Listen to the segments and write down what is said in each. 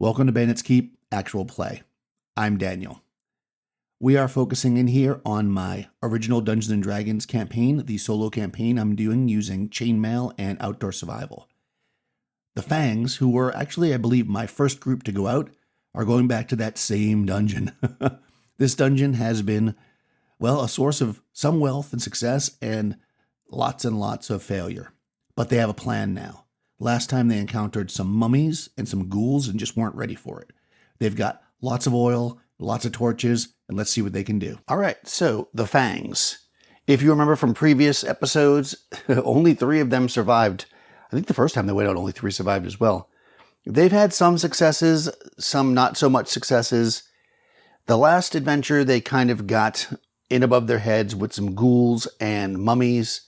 Welcome to Bandit's Keep Actual Play. I'm Daniel. We are focusing in here on my original Dungeons & Dragons campaign, the solo campaign I'm doing using Chainmail and Outdoor Survival. The Fangs, who were actually, I believe, my first group to go out, are going back to that same dungeon. This dungeon has been, well, a source of some wealth and success and lots of failure. But they have a plan now. Last time they encountered some mummies and some ghouls and just weren't ready for it. They've got lots of oil, lots of torches, and let's see what they can do. All right, so the Fangs. If you remember from previous episodes, only 3 of them survived. I think the first time they went out, only 3 survived as well. They've had some successes, some not so much successes. The last adventure, they kind of got in above their heads with some ghouls and mummies.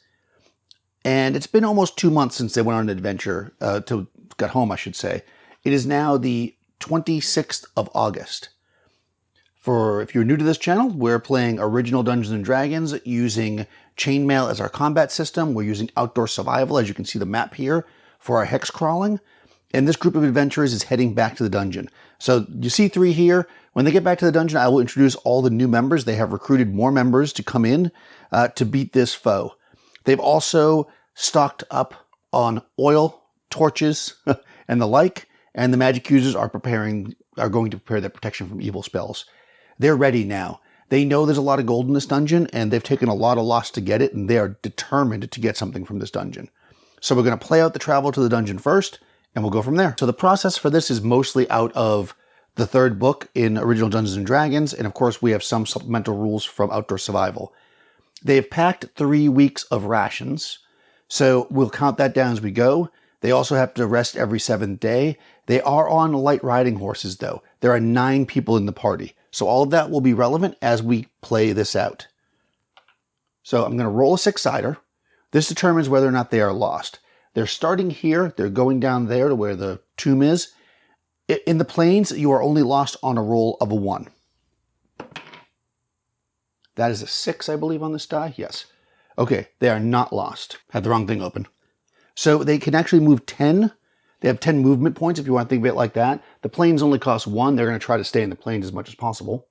And it's been almost 2 months since they went on an adventure, got home, I should say. It is now the 26th of August. If you're new to this channel, we're playing original Dungeons & Dragons using Chainmail as our combat system. We're using Outdoor Survival, as you can see the map here, for our hex crawling. And this group of adventurers is heading back to the dungeon. So you see 3 here. When they get back to the dungeon, I will introduce all the new members. They have recruited more members to come in to beat this foe. They've also stocked up on oil, torches, and the like, and the magic users are going to prepare their protection from evil spells. They're ready now. They know there's a lot of gold in this dungeon, and they've taken a lot of loss to get it, and they are determined to get something from this dungeon. So we're going to play out the travel to the dungeon first, and we'll go from there. So the process for this is mostly out of the 3rd book in original Dungeons & Dragons, and of course we have some supplemental rules from Outdoor Survival. They've packed 3 weeks of rations, so we'll count that down as we go. They also have to rest every 7th day. They are on light riding horses, though. There are 9 people in the party, so all of that will be relevant as we play this out. So I'm going to roll a 6-sider. This determines whether or not they are lost. They're starting here. They're going down there to where the tomb is. In the plains, you are only lost on a roll of a 1. That is a 6, I believe, on this die. Yes. Okay, they are not lost. Had the wrong thing open. So they can actually move 10. They have 10 movement points if you want to think of it like that. The planes only cost 1. They're going to try to stay in the planes as much as possible.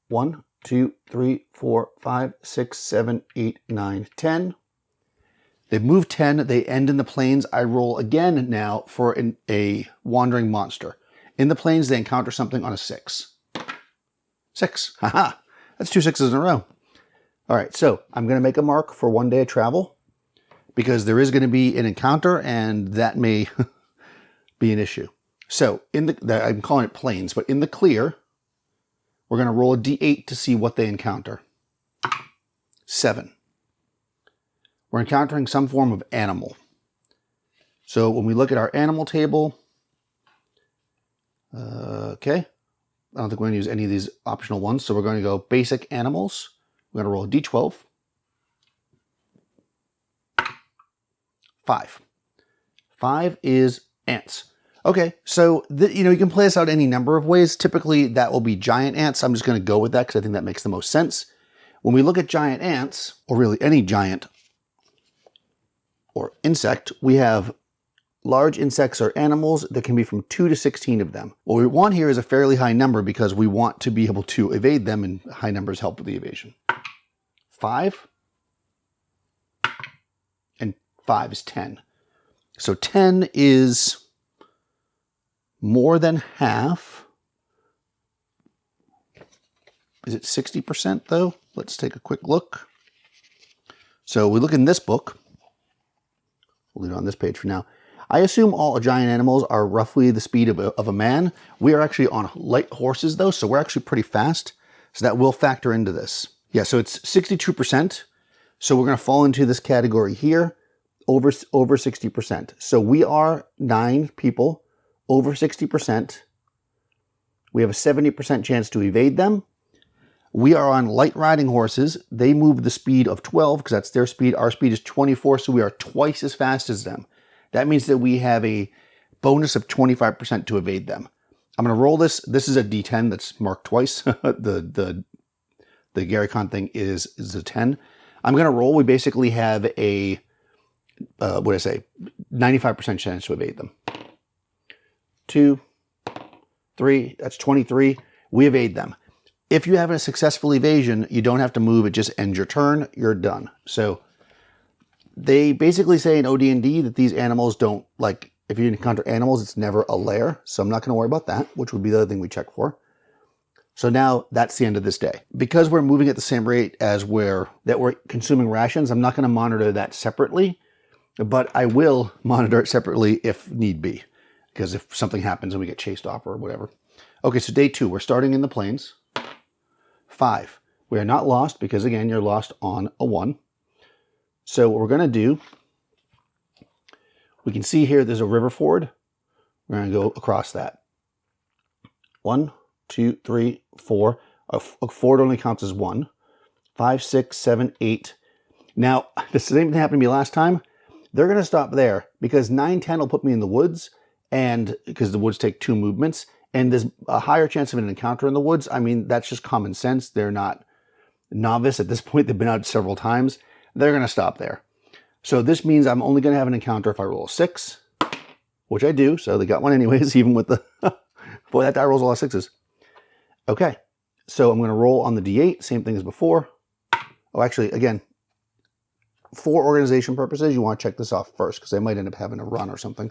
1, 2, 3, 4, 5, 6, 7, 8, 9, 10. They've moved 10. They end in the plains. I roll again now for a wandering monster. In the plains, they encounter something on a 6. 6. Haha. That's 2 6s in a row. All right, so I'm going to make a mark for 1 day of travel because there is going to be an encounter and that may be an issue. So I'm calling it plains, but in the clear, we're going to roll a d8 to see what they encounter. 7. We're encountering some form of animal. So when we look at our animal table, okay. I don't think we're going to use any of these optional ones, so we're going to go basic animals. We're going to roll a d12. 5. 5 is ants. Okay, so you can play this out any number of ways. Typically, that will be giant ants. I'm just going to go with that because I think that makes the most sense. When we look at giant ants, or really any giant or insect, we have large insects or animals that can be from 2 to 16 of them. What we want here is a fairly high number because we want to be able to evade them, and high numbers help with the evasion. 5 and 5 is 10. So 10 is more than half. Is it 60% though? Let's take a quick look. So we look in this book. We'll leave it on this page for now. I assume all giant animals are roughly the speed of a man. We are actually on light horses though, so we're actually pretty fast. So that will factor into this. Yeah, so it's 62%. So we're going to fall into this category here, over 60%. So we are 9 people, over 60%. We have a 70% chance to evade them. We are on light riding horses. They move the speed of 12 because that's their speed. Our speed is 24, so we are twice as fast as them. That means that we have a bonus of 25% to evade them. I'm going to roll this. This is a D10 that's marked twice. the Gary Con thing is a 10. I'm going to roll. We basically have a, 95% chance to evade them. 2, 3, that's 23. We evade them. If you have a successful evasion, you don't have to move. It just ends your turn. You're done. So they basically say in OD&D that these animals don't, like, if you encounter animals, it's never a lair. So I'm not going to worry about that, which would be the other thing we check for. So now that's the end of this day. Because we're moving at the same rate as we're consuming rations, I'm not going to monitor that separately, but I will monitor it separately if need be, because if something happens and we get chased off or whatever. Okay, so day 2, we're starting in the plains. 5, we are not lost because, again, you're lost on a 1. So what we're going to do, we can see here there's a river ford. We're going to go across that. 1, 2, 3, 4. A ford only counts as 1. 5, 6, 7, 8. Now, the same thing happened to me last time. They're going to stop there because 9, 10 will put me in the woods, and because the woods take 2 movements, and there's a higher chance of an encounter in the woods. I mean, that's just common sense. They're not novice at this point. They've been out several times. They're going to stop there. So this means I'm only going to have an encounter if I roll a 6, which I do. So they got one anyways, even with the... Boy, that die rolls a lot of 6s. Okay, so I'm going to roll on the D8, same thing as before. Oh, actually, again, for organization purposes, you want to check this off first because I might end up having a run or something.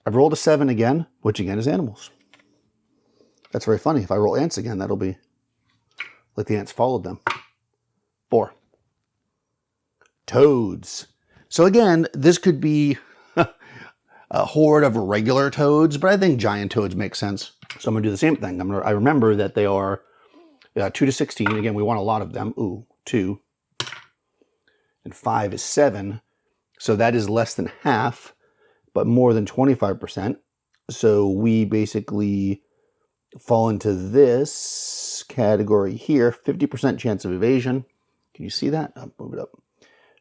I've rolled a 7 again, which again is animals. That's very funny. If I roll ants again, that'll be like the ants followed them. 4. Toads. So again, this could be a horde of regular toads, but I think giant toads make sense. So I'm going to do the same thing. I remember that they are 2 to 16. Again, we want a lot of them. Ooh, 2. And 5 is 7. So that is less than half, but more than 25%. So we basically fall into this category here. 50% chance of evasion. Can you see that? I'll move it up.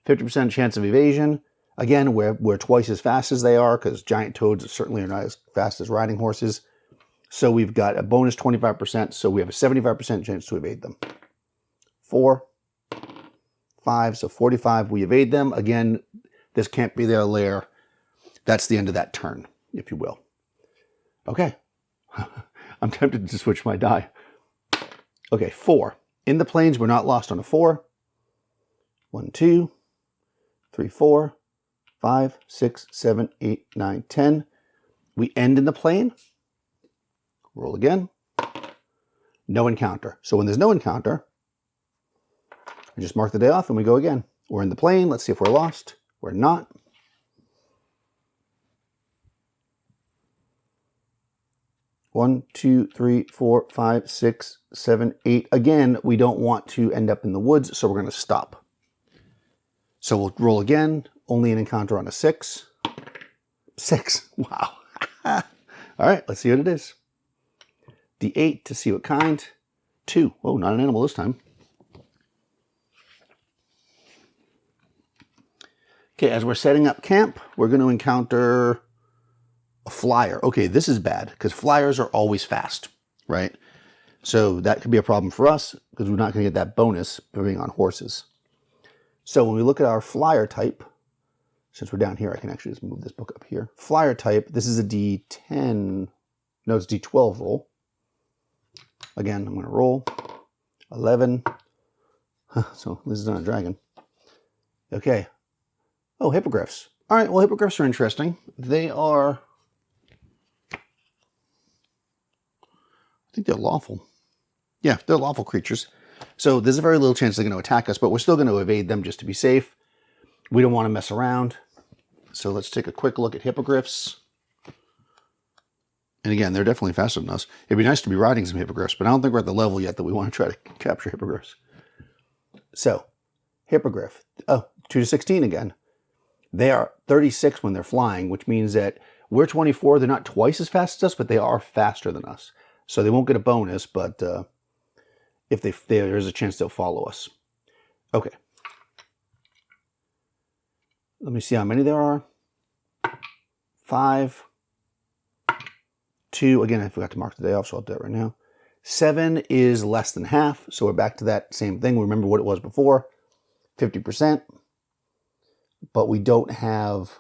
50% chance of evasion. Again, we're twice as fast as they are because giant toads certainly are not as fast as riding horses. So we've got a bonus 25%, so we have a 75% chance to evade them. 4, 5, so 45, we evade them. Again, this can't be their lair. That's the end of that turn, if you will. Okay. I'm tempted to switch my die. Okay, 4. In the plains, we're not lost on a 4. 1, 2, 3, 4, 5, 6, 7, 8, 9, 10. We end in the plain. Roll again. No encounter. So when there's no encounter, we just mark the day off and we go again. We're in the plain. Let's see if we're lost. We're not. One, 2, 3, 4, 5, 6, 7, 8. Again, we don't want to end up in the woods, so we're going to stop. So we'll roll again. Only an encounter on a 6. 6. Wow. All right, let's see what it is. D8 to see what kind. 2. Oh, not an animal this time. Okay, as we're setting up camp, we're going to encounter a flyer. Okay, this is bad because flyers are always fast, right? So that could be a problem for us because we're not going to get that bonus for being on horses. So when we look at our flyer type, since we're down here, I can actually just move this book up here. Flyer type, this is a D10. No, it's D12 roll. Again, I'm going to roll 11. So this is not a dragon. Okay. Oh, hippogriffs. All right, well, hippogriffs are interesting. They are, I think they're lawful. Yeah, they're lawful creatures. So there's a very little chance they're going to attack us, but we're still going to evade them just to be safe. We don't want to mess around. So let's take a quick look at hippogriffs. And again, they're definitely faster than us. It'd be nice to be riding some hippogriffs, but I don't think we're at the level yet that we want to try to capture hippogriffs. So, hippogriff. Oh, 2 to 16 again. They are 36 when they're flying, which means that we're 24. They're not twice as fast as us, but they are faster than us. So they won't get a bonus, but if there's a chance they'll follow us. Okay. Let me see how many there are. 5. 2, again, I forgot to mark the day off, so I'll do it right now. 7 is less than half, so we're back to that same thing. Remember what it was before, 50%. But we don't have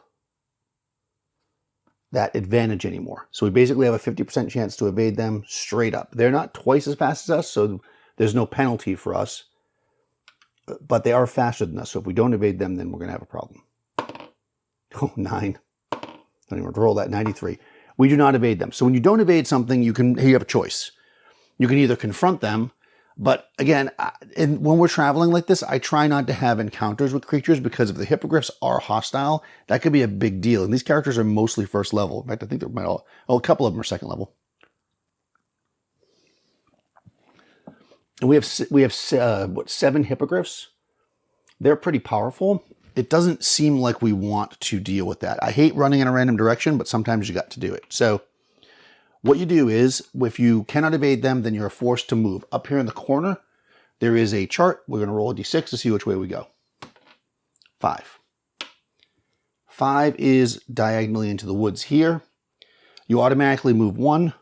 that advantage anymore. So we basically have a 50% chance to evade them straight up. They're not twice as fast as us, so there's no penalty for us, but they are faster than us. So if we don't evade them, then we're going to have a problem. Oh, 9. Don't even roll that. 93. We do not evade them. So when you don't evade something, you have a choice. You can either confront them, but again, when we're traveling like this, I try not to have encounters with creatures because if the hippogriffs are hostile, that could be a big deal. And these characters are mostly first level. In fact, I think they're a couple of them are second level. And we have 7 hippogriffs. They're pretty powerful. It doesn't seem like we want to deal with that. I hate running in a random direction, but sometimes you got to do it. So what you do is, if you cannot evade them, then you're forced to move. Up here in the corner, there is a chart. We're going to roll a d6 to see which way we go. 5. 5 is diagonally into the woods here. You automatically move 1.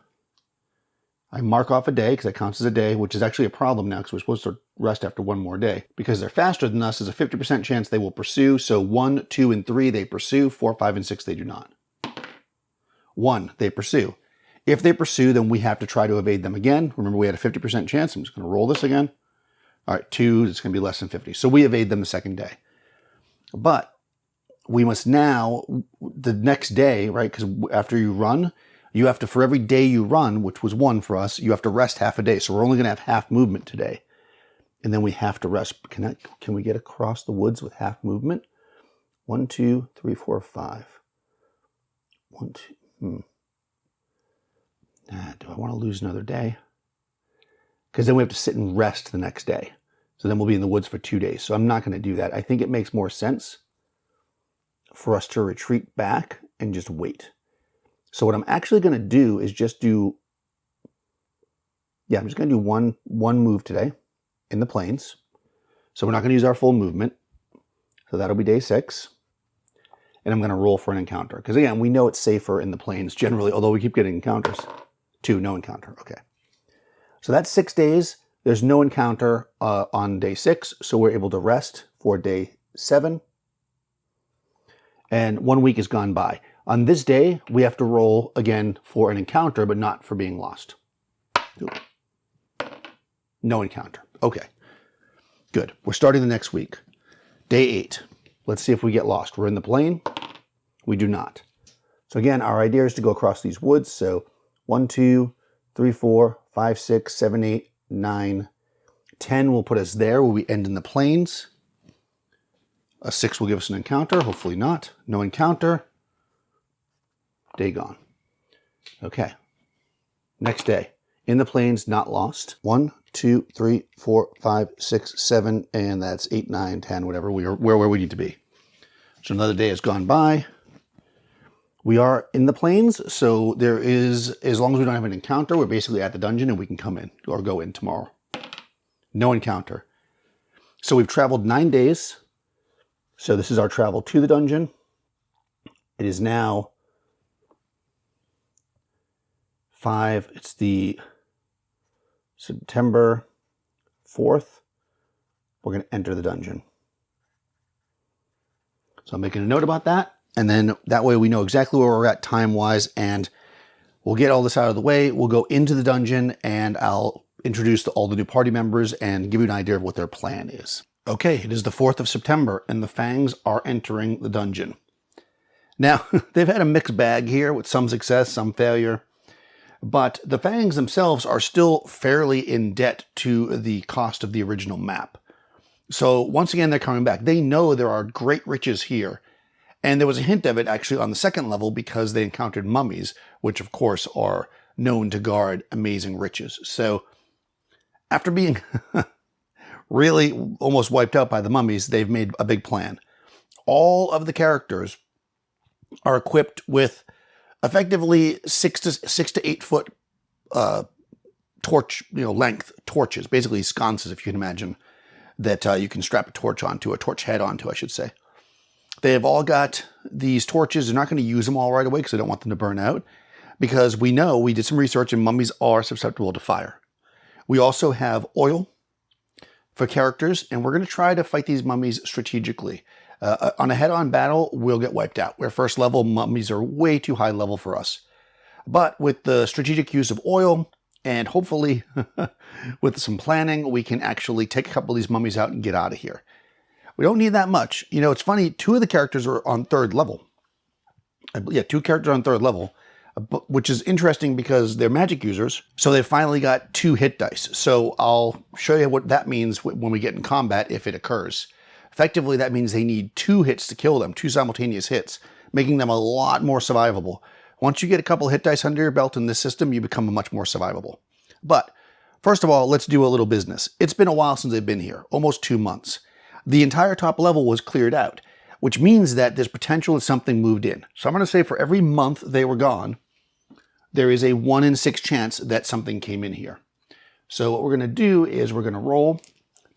I mark off a day because that counts as a day, which is actually a problem now because we're supposed to rest after 1 more day. Because they're faster than us, there's a 50% chance they will pursue. So 1, 2, and 3, they pursue. 4, 5, and 6, they do not. 1, they pursue. If they pursue, then we have to try to evade them again. Remember, we had a 50% chance. I'm just going to roll this again. All right, 2, it's going to be less than 50. So we evade them the second day. But we must now, the next day, right, because after you run, you have to, for every day you run, which was 1 for us, you have to rest half a day. So we're only going to have half movement today. And then we have to rest. Can we get across the woods with half movement? 1, 2, 3, 4, 5. 1, 2, do I want to lose another day? Because then we have to sit and rest the next day. So then we'll be in the woods for 2 days. So I'm not going to do that. I think it makes more sense for us to retreat back and just wait. So what I'm actually going to do is just do, I'm just going to do one move today in the plains. So we're not going to use our full movement. So that'll be day 6. And I'm going to roll for an encounter. Because again, we know it's safer in the plains generally, although we keep getting encounters. 2, no encounter. Okay. So that's 6 days. There's no encounter on day 6. So we're able to rest for day 7. And 1 week has gone by. On this day, we have to roll again for an encounter, but not for being lost. No encounter. Okay. Good. We're starting the next week. Day 8. Let's see if we get lost. We're in the plain. We do not. So again, our idea is to go across these woods. So 1, 2, 3, 4, 5, 6, 7, 8, 9, 10 will put us there where we end in the plains. A 6 will give us an encounter. Hopefully not. No encounter. Day gone. Okay. Next day. In the plains, not lost. 1, 2, 3, 4, 5, 6, 7, and that's 8, 9, 10, whatever. We are where we need to be. So another day has gone by. We are in the plains, so there is, as long as we don't have an encounter, we're basically at the dungeon and we can come in or go in tomorrow. No encounter. So we've traveled 9 days. So this is our travel to the dungeon. It is now 5. It's the September 4th. We're going to enter the dungeon. So I'm making a note about that. And then that way we know exactly where we're at time-wise, and we'll get all this out of the way. We'll go into the dungeon, and I'll introduce all the new party members and give you an idea of what their plan is. Okay, it is the 4th of September, and the Fangs are entering the dungeon. Now, they've had a mixed bag here with some success, some failure, but the Fangs themselves are still fairly in debt to the cost of the original map. So once again, they're coming back. They know there are great riches here. And there was a hint of it actually on the 2nd level because they encountered mummies, which of course are known to guard amazing riches. So after being really almost wiped out by the mummies, they've made a big plan. All of the characters are equipped with effectively 6 to 8 foot torch, length torches, basically sconces, if you can imagine, that you can strap a torch head onto, I should say. They have all got these torches. They're not going to use them all right away because I don't want them to burn out. Because we know, we did some research, and mummies are susceptible to fire. We also have oil for characters, and we're going to try to fight these mummies strategically. On a head-on battle, we'll get wiped out. We're first level, mummies are way too high level for us. But with the strategic use of oil, and hopefully with some planning, we can actually take a couple of these mummies out and get out of here. We don't need that much. You know, it's funny, 2 of the characters are on 3rd level. Yeah, 2 characters on 3rd level, which is interesting because they're magic users. So they finally got 2 hit dice. So I'll show you what that means when we get in combat if it occurs. Effectively, that means they need 2 hits to kill them, 2 simultaneous hits, making them a lot more survivable. Once you get a couple hit dice under your belt in this system, you become much more survivable. But first of all, let's do a little business. It's been a while since they've been here, almost 2 months. The entire top level was cleared out, which means that there's potential that something moved in. So I'm going to say for every month they were gone, there is a 1 in 6 chance that something came in here. So what we're going to do is we're going to roll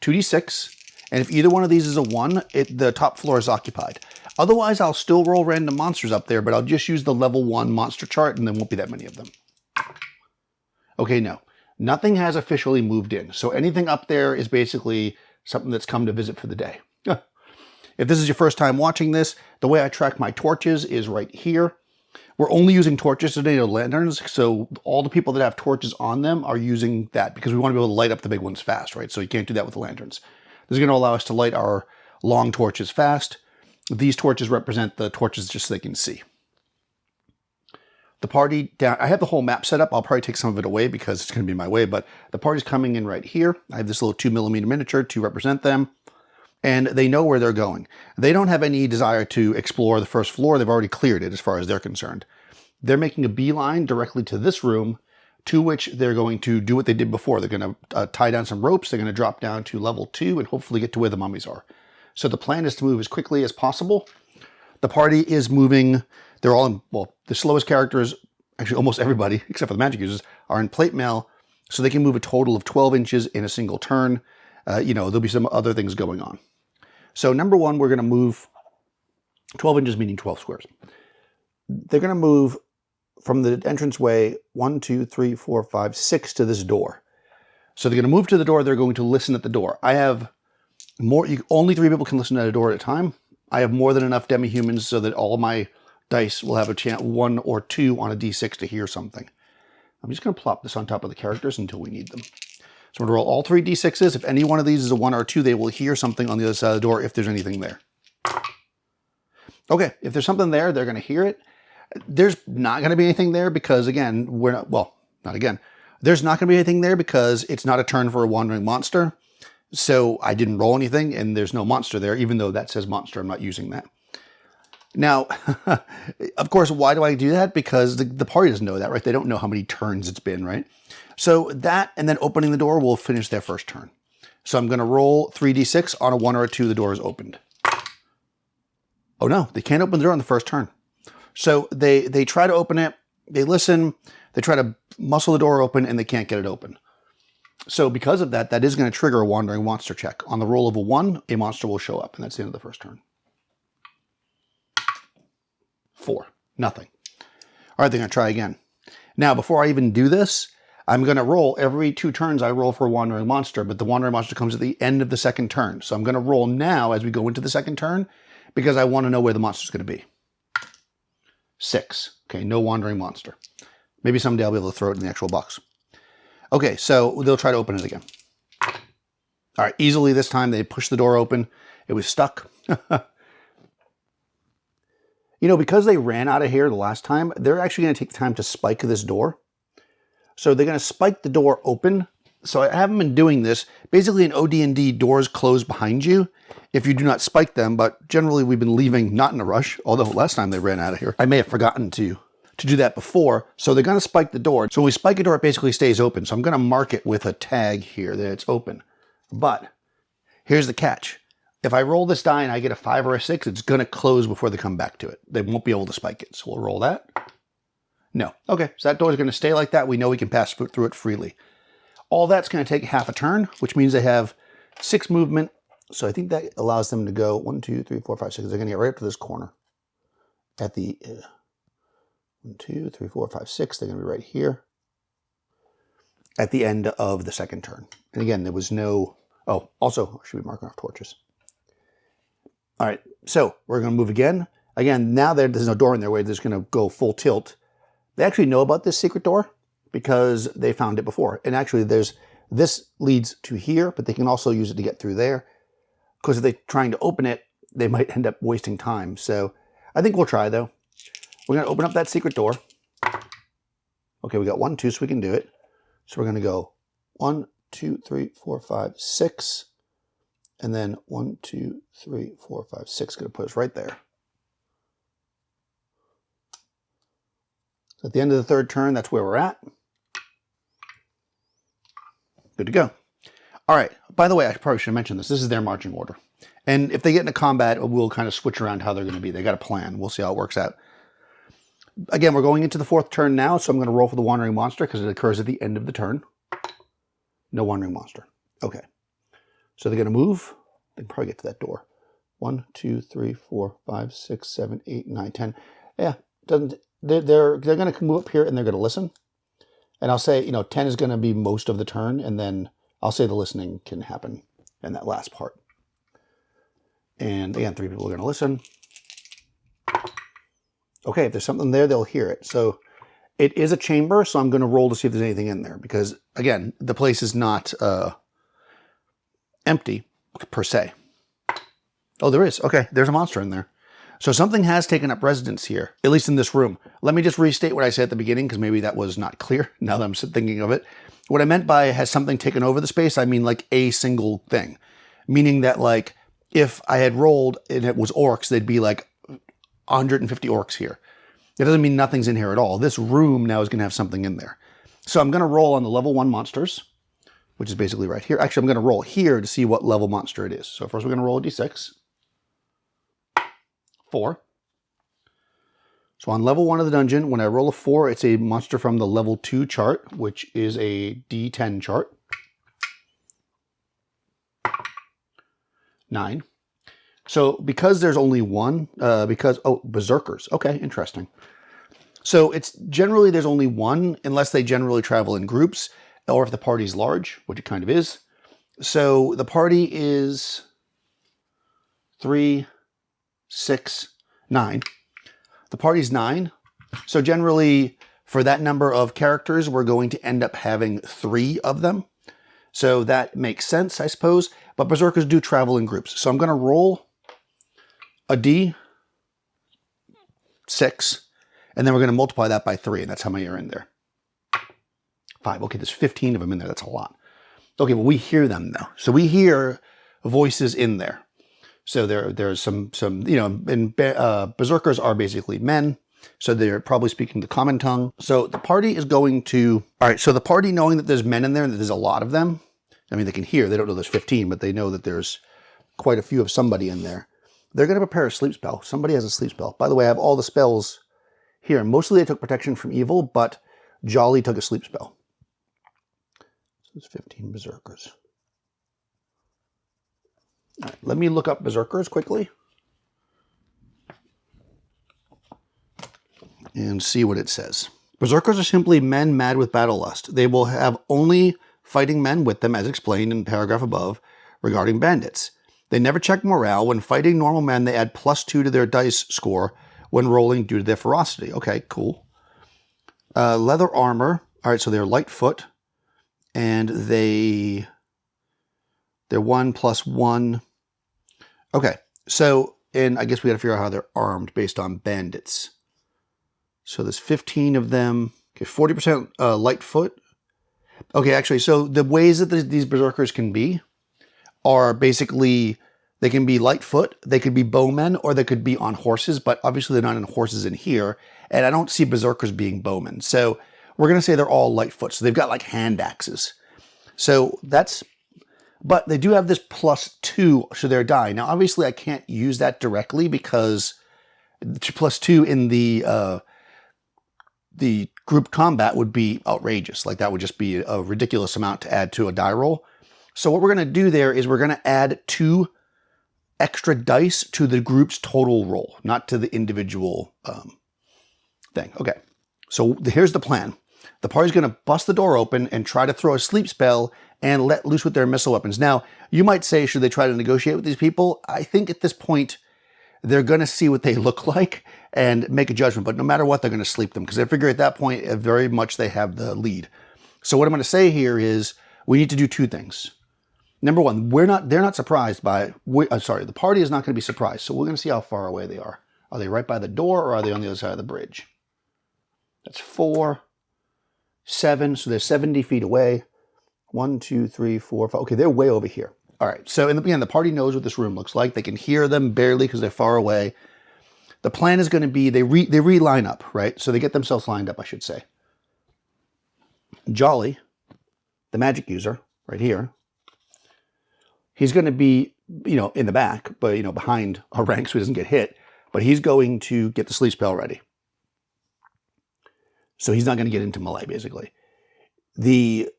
2d6, and if either one of these is a 1, the top floor is occupied. Otherwise, I'll still roll random monsters up there, but I'll just use the level 1 monster chart, and there won't be that many of them. Okay, no. Nothing has officially moved in, so anything up there is basically something that's come to visit for the day. If this is your first time watching this, the way I track my torches is right here. We're only using torches today, no lanterns, so all the people that have torches on them are using that because we want to be able to light up the big ones fast, right? So you can't do that with the lanterns. This is going to allow us to light our long torches fast. These torches represent the torches just so they can see. The party down, I have the whole map set up. I'll probably take some of it away because it's going to be in my way, but the party's coming in right here. I have this little 2mm miniature to represent them, and they know where they're going. They don't have any desire to explore the first floor. They've already cleared it as far as they're concerned. They're making a beeline directly to this room, to which they're going to do what they did before. They're going to tie down some ropes. They're going to drop down to level 2 and hopefully get to where the mummies are. So the plan is to move as quickly as possible. The party is moving. They're all in, well, the slowest characters, actually almost everybody, except for the magic users, are in plate mail, so they can move a total of 12 inches in a single turn. You know, there'll be some other things going on. So number 1, we're going to move 12 inches, meaning 12 squares. They're going to move from the entranceway 1, 2, 3, 4, 5, 6 to this door. So they're going to move to the door. They're going to listen at the door. I have more, only 3 people can listen at a door at a time. I have more than enough demi-humans so that all my dice will have a chance, 1 or 2 on a d6 to hear something. I'm just going to plop this on top of the characters until we need them. So I'm going to roll all 3 d6s. If any one of these is a 1 or 2, they will hear something on the other side of the door if there's anything there. Okay, if there's something there, they're going to hear it. There's not going to be anything there because, again, we're not, well, not again. There's not going to be anything there because it's not a turn for a wandering monster. So I didn't roll anything, and there's no monster there, even though that says monster. I'm not using that. Now, of course, why do I do that? Because the party doesn't know that, right? They don't know how many turns it's been, right? So that, and then opening the door will finish their first turn. So I'm going to roll 3d6. On a 1 or a 2, the door is opened. Oh no, they can't open the door on the first turn. So they try to open it, they listen, they try to muscle the door open, and they can't get it open. So because of that, that is going to trigger a wandering monster check. On the roll of a 1, a monster will show up, and that's the end of the first turn. 4, nothing. All right, they're going to try again. Now, before I even do this, I'm going to roll every 2 turns. I roll for a wandering monster, but the wandering monster comes at the end of the second turn. So I'm going to roll now as we go into the second turn because I want to know where the monster's going to be. 6. Okay, no wandering monster. Maybe someday I'll be able to throw it in the actual box. Okay, so they'll try to open it again. All right, easily this time they pushed the door open. It was stuck. You know, because they ran out of here the last time, they're actually going to take the time to spike this door. So they're going to spike the door open. So I haven't been doing this. Basically, in OD&D, doors close behind you if you do not spike them. But generally, we've been leaving not in a rush. Although last time they ran out of here, I may have forgotten to do that before. So they're going to spike the door. So when we spike a door, it basically stays open. So I'm going to mark it with a tag here that it's open. But here's the catch. If I roll this die and I get a 5 or a 6, it's going to close before they come back to it. They won't be able to spike it. So we'll roll that. No. Okay, so that door is going to stay like that. We know we can pass through it freely. All that's going to take half a turn, which means they have 6 movement. So I think that allows them to go 1, 2, 3, 4, 5, 6. They're going to get right up to this corner. At the 1, 2, 3, 4, 5, 6. They're going to be right here at the end of the second turn. And again, there was no... Oh, also, I should be marking off torches. All right, so we're going to move again. Again, now there's no door in their way. They're just going to go full tilt. They actually know about this secret door because they found it before. And actually, this leads to here, but they can also use it to get through there. Because if they're trying to open it, they might end up wasting time. So I think we'll try, though. We're going to open up that secret door. Okay, we got 1, 2, so we can do it. So we're going to go 1, 2, 3, 4, 5, 6. And then 1, 2, 3, 4, 5, 6. Going to put us right there. So at the end of the third turn, that's where we're at. Good to go. All right. By the way, I probably should have mentioned this. This is their marching order. And if they get into combat, we'll kind of switch around how they're going to be. They got a plan. We'll see how it works out. Again, we're going into the fourth turn now, so I'm going to roll for the wandering monster because it occurs at the end of the turn. No wandering monster. Okay. So they're going to move. They can probably get to that door. 1, 2, 3, 4, 5, 6, 7, 8, 9, 10. Yeah. They're going to move up here and they're going to listen. And I'll say, 10 is going to be most of the turn, and then I'll say the listening can happen in that last part. And again, 3 people are going to listen. Okay, if there's something there, they'll hear it. So it is a chamber, so I'm going to roll to see if there's anything in there. Because, again, the place is not empty, per se. Oh, there is. Okay, there's a monster in there. So something has taken up residence here, at least in this room. Let me just restate what I said at the beginning, because maybe that was not clear now that I'm thinking of it. What I meant by has something taken over the space, I mean like a single thing. Meaning that, like, if I had rolled and it was orcs, they'd be like 150 orcs here. It doesn't mean nothing's in here at all. This room now is going to have something in there. So I'm going to roll on the level 1 monsters, which is basically right here. Actually, I'm going to roll here to see what level monster it is. So first we're going to roll a d6. 4. So on level 1 of the dungeon, when I roll a 4, it's a monster from the level 2 chart, which is a d10 chart. 9. So because there's only one, berserkers. Okay, interesting. So it's generally there's only one, unless they generally travel in groups, or if the party's large, which it kind of is. So the party is 3, 6, 9. The party's 9. So generally, for that number of characters, we're going to end up having 3 of them. So that makes sense, I suppose. But berserkers do travel in groups. So I'm going to roll a d6, and then we're going to multiply that by 3, and that's how many are in there. 5. Okay, there's 15 of them in there. That's a lot. Okay, well, we hear them, though. So we hear voices in there. So there's some and berserkers are basically men. So they're probably speaking the common tongue. So the party is going to... All right, so the party, knowing that there's men in there and that there's a lot of them, I mean, they can hear. They don't know there's 15, but they know that there's quite a few of somebody in there. They're going to prepare a sleep spell. Somebody has a sleep spell. By the way, I have all the spells here. Mostly they took protection from evil, but Jolly took a sleep spell. So there's 15 berserkers. All right, let me look up berserkers quickly and see what it says. Berserkers are simply men mad with battle lust. They will have only fighting men with them, as explained in the paragraph above regarding bandits. They never check morale. When fighting normal men, they add +2 to their dice score when rolling due to their ferocity. Okay, cool. Leather armor. All right, so they're light foot, and they're 1 + 1. Okay, so, and I guess we got to figure out how they're armed based on bandits. So there's 15 of them. Okay, 40% light foot. Okay, actually, so the ways that these berserkers can be are basically, they can be light foot, they could be bowmen, or they could be on horses, but obviously they're not on horses in here, and I don't see berserkers being bowmen. So we're going to say they're all light foot, so they've got like hand axes. So that's, but they do have this +2 to their die. Now, obviously I can't use that directly because +2 in the group combat would be outrageous. Like that would just be a ridiculous amount to add to a die roll. So what we're going to do there is we're going to add 2 extra dice to the group's total roll, not to the individual thing. Okay, so here's the plan. The party's going to bust the door open and try to throw a sleep spell and let loose with their missile weapons. Now, you might say, should they try to negotiate with these people? I think at this point, they're going to see what they look like and make a judgment. But no matter what, they're going to sleep them because they figure at that point, very much they have the lead. So what I'm going to say here is we need to do two things. Number one, they're not surprised by, the party is not going to be surprised. So we're going to see how far away they are. Are they right by the door or are they on the other side of the bridge? That's 4, 7. So they're 70 feet away. 1, 2, 3, 4, 5. Okay, they're way over here. All right. So in the beginning, the party knows what this room looks like. They can hear them barely because they're far away. The plan is going to be they re-line up, right? So they get themselves lined up, I should say. Jolly, the magic user, right here. He's going to be, in the back, but, behind our rank so he doesn't get hit. But he's going to get the sleep spell ready. So he's not going to get into melee, basically. The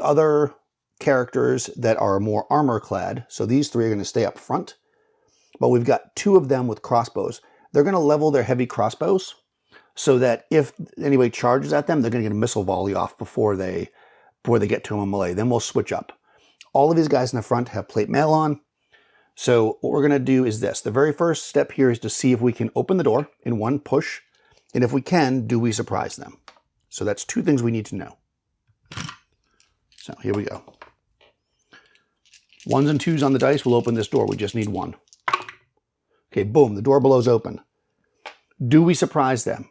other characters that are more armor clad, so these 3 are going to stay up front. But we've got 2 of them with crossbows. They're going to level their heavy crossbows so that if anybody charges at them, they're going to get a missile volley off before they get to them in melee. Then we'll switch up. All of these guys in the front have plate mail on. So what we're going to do is this. The very first step here is to see if we can open the door in one push. And if we can, do we surprise them? So that's 2 things we need to know. So here we go. 1s and 2s on the dice will open this door. We just need 1. Okay, boom, the door below's open. Do we surprise them?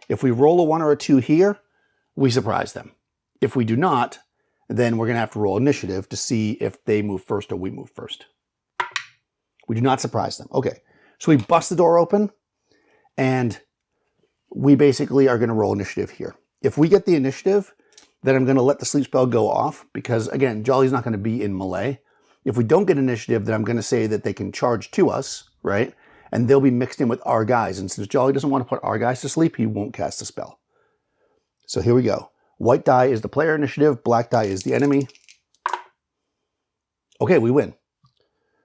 If we roll a 1 or a 2 here, we surprise them. If we do not, then we're going to have to roll initiative to see if they move first or we move first. We do not surprise them. Okay, so we bust the door open, and we basically are going to roll initiative here. If we get the initiative, then I'm going to let the sleep spell go off because, again, Jolly's not going to be in melee. If we don't get initiative, then I'm going to say that they can charge to us, right? And they'll be mixed in with our guys. And since Jolly doesn't want to put our guys to sleep, he won't cast the spell. So here we go. White die is the player initiative. Black die is the enemy. Okay, we win.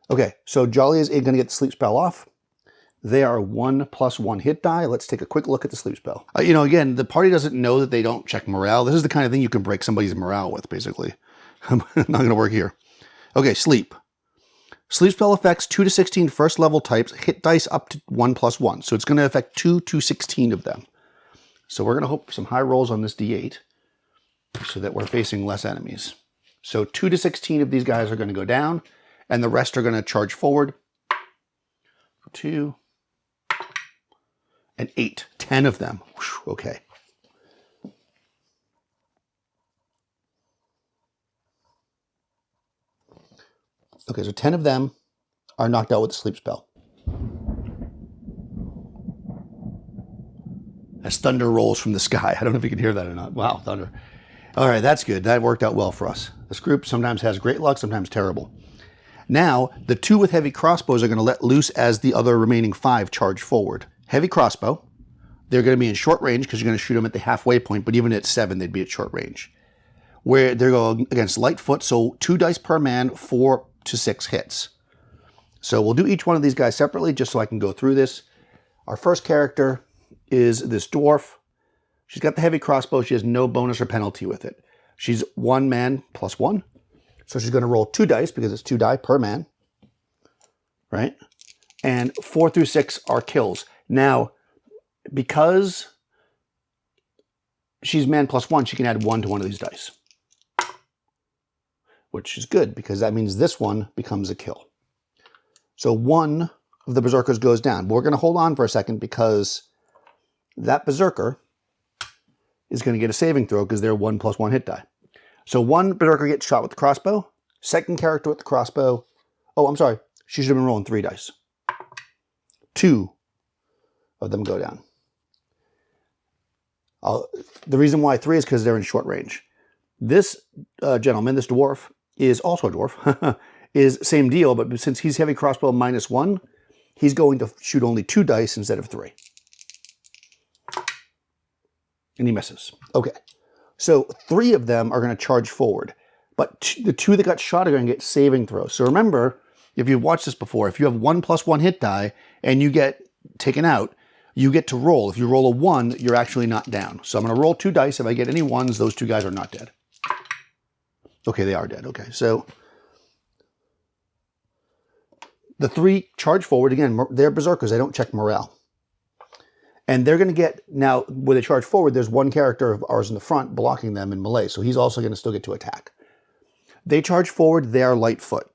Okay, so Jolly is going to get the sleep spell off. They are 1+1 hit die. Let's take a quick look at the sleep spell. Again, the party doesn't know that they don't check morale. This is the kind of thing you can break somebody's morale with, basically. Not going to work here. Okay, sleep. Sleep spell affects 2 to 16 first level types, hit dice up to 1+1. So it's going to affect 2 to 16 of them. So we're going to hope for some high rolls on this D8 so that we're facing less enemies. So 2 to 16 of these guys are going to go down, and the rest are going to charge forward. 2 and 8. 10 of them. Whew, okay. Okay, so 10 of them are knocked out with the sleep spell. As thunder rolls from the sky. I don't know if you can hear that or not. Wow, thunder. All right, that's good. That worked out well for us. This group sometimes has great luck, sometimes terrible. Now, the 2 with heavy crossbows are going to let loose as the other remaining 5 charge forward. Heavy crossbow. They're going to be in short range because you're going to shoot them at the halfway point, but even at 7, they'd be at short range. Where they're going against light foot, so 2 dice per man, 4 to 6 hits. So we'll do each one of these guys separately just so I can go through this. Our first character is this dwarf. She's got the heavy crossbow. She has no bonus or penalty with it. She's 1 man plus 1. So she's going to roll 2 dice because it's 2 die per man. Right? And 4 through 6 are kills. Now, because she's man plus 1, she can add 1 to one of these dice. Which is good because that means this one becomes a kill. So 1 of the berserkers goes down. But we're going to hold on for a second because that berserker is going to get a saving throw because they're 1+1 hit die. So 1 berserker gets shot with the crossbow. Second character with the crossbow. Oh, I'm sorry. She should have been rolling 3 dice. 2 of them go down. The reason why 3 is because they're in short range. This gentleman, this dwarf, is also a dwarf. Is same deal, but since he's heavy crossbow -1, he's going to shoot only 2 dice instead of 3. And he misses. Okay. So 3 of them are going to charge forward. But the 2 that got shot are going to get saving throws. So remember, if you've watched this before, if you have 1+1 hit die and you get taken out, you get to roll. If you roll a 1, you're actually not down. So I'm going to roll 2 dice. If I get any 1s, those 2 guys are not dead. Okay, they are dead. Okay, so The 3 charge forward. Again, they're berserkers. They don't check morale. And they're going to get, now, when they charge forward, there's one character of ours in the front blocking them in melee, so he's also going to still get to attack. They charge forward, they are Lightfoot.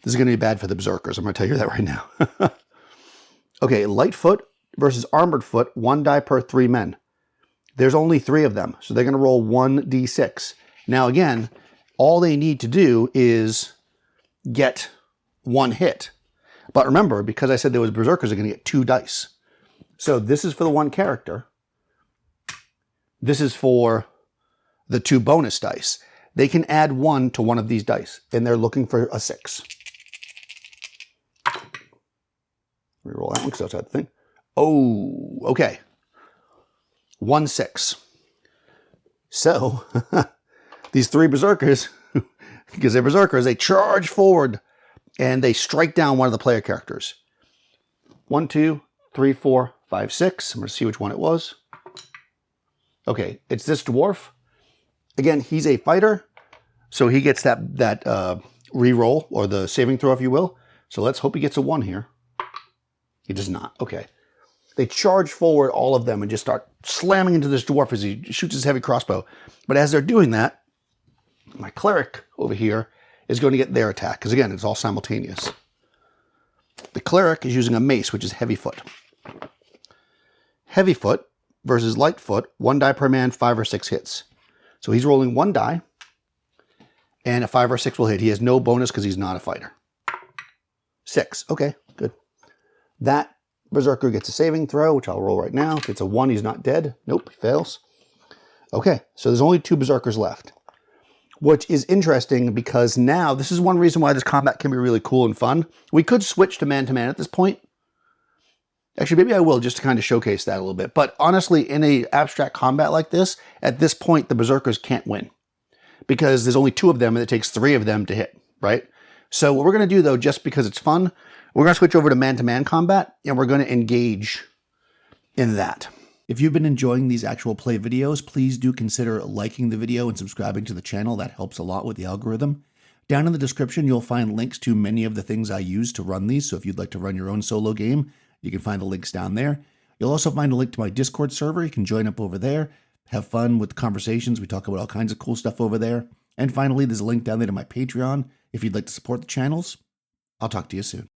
This is going to be bad for the berserkers, I'm going to tell you that right now. Okay, Lightfoot versus Armored Foot, 1 die per 3 men. There's only 3 of them, so they're going to roll 1d6. Now again, all they need to do is get 1 hit. But remember, because I said there was berserkers, they're going to get 2 dice. So this is for the 1 character. This is for the 2 bonus dice. They can add 1 to one of these dice, and they're looking for a 6. Reroll that one because outside the thing. Oh, okay. 1 6. So these 3 berserkers, because they're berserkers, they charge forward. And they strike down one of the player characters. 1, 2, 3, 4, 5, 6. I'm going to see which one it was. Okay, it's this dwarf. Again, he's a fighter, so he gets that re-roll, or the saving throw, if you will. So let's hope he gets a 1 here. He does not. Okay. They charge forward, all of them, and just start slamming into this dwarf as he shoots his heavy crossbow. But as they're doing that, my cleric over here is going to get their attack, because again, it's all simultaneous. The cleric is using a mace, which is Heavyfoot. Heavyfoot versus Lightfoot, 1 die per man, 5 or 6 hits. So he's rolling 1 die, and a 5 or 6 will hit. He has no bonus because he's not a fighter. 6. Okay, good. That berserker gets a saving throw, which I'll roll right now. If it's a 1, he's not dead. Nope, he fails. Okay, so there's only 2 berserkers left. Which is interesting because now, this is one reason why this combat can be really cool and fun. We could switch to man-to-man at this point. Actually, maybe I will, just to kind of showcase that a little bit. But honestly, in a abstract combat like this, at this point, the berserkers can't win. Because there's only 2 of them, and it takes 3 of them to hit, right? So what we're going to do, though, just because it's fun, we're going to switch over to man-to-man combat, and we're going to engage in that. If you've been enjoying these actual play videos, please do consider liking the video and subscribing to the channel. That helps a lot with the algorithm. Down in the description, you'll find links to many of the things I use to run these. So if you'd like to run your own solo game, you can find the links down there. You'll also find a link to my Discord server. You can join up over there, have fun with the conversations. We talk about all kinds of cool stuff over there. And finally, there's a link down there to my Patreon if you'd like to support the channels. I'll talk to you soon.